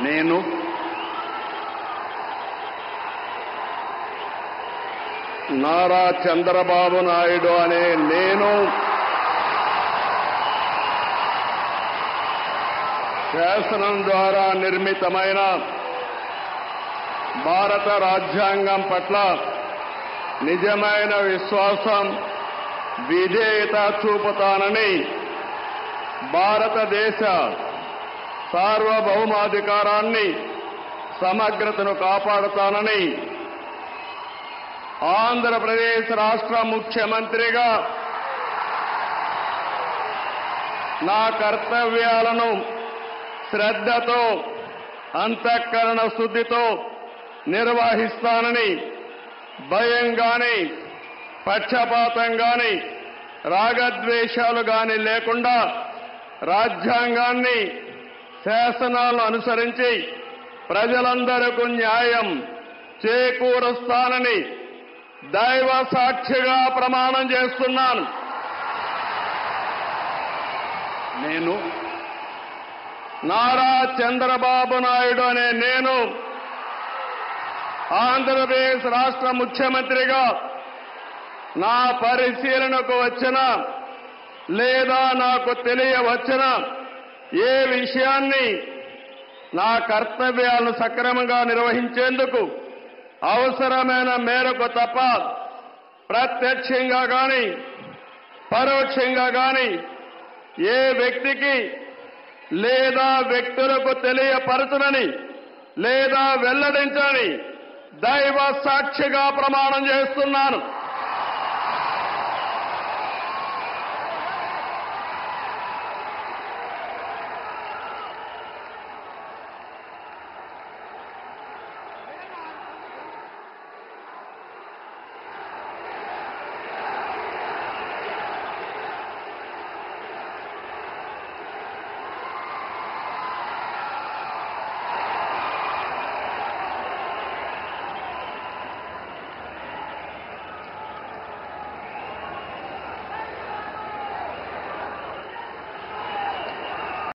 నేను నారా చంద్రబాబు నాయుడు అనే నేను శాసనం ద్వారా నిర్మితమైన భారత రాజ్యాంగం పట్ల నిజమైన విశ్వాసం, విధేయత చూపుతానని, భారతదేశ సార్వభౌమాధికారాన్ని, సమగ్రతను కాపాడుతానని ఆంధ్రప్రదేశ్ రాష్ట్ర ముఖ్యమంత్రిగా నా కర్తవ్యాలను శ్రద్ధతో, అంతఃకరణ శుద్ధితో నిర్వహిస్తానని, భయం గాని, పక్షపాతం గాని, రాగద్వేషాలు గాని లేకుండా రాజ్యాంగాన్ని, శాసనాలను అనుసరించి ప్రజలందరికీ న్యాయం చేకూరుస్తానని దైవ సాక్షిగా ప్రమాణం చేస్తున్నాను. నేను నారా చంద్రబాబు నాయుడు అనే నేను ఆంధ్రప్రదేశ్ రాష్ట్ర ముఖ్యమంత్రిగా నా పరిశీలనకు వచ్చిన లేదా నాకు తెలియవచ్చిన ఏ విషయాన్ని నా కర్తవ్యాలను సక్రమంగా నిర్వహించేందుకు అవసరమైన మేరకు తప్ప ప్రత్యక్షంగా గాని పరోక్షంగా గాని ఏ వ్యక్తికి లేదా వ్యక్తులకు తెలియపరచునని లేదా వెల్లడించని దైవ సాక్షిగా ప్రమాణం చేస్తున్నాను.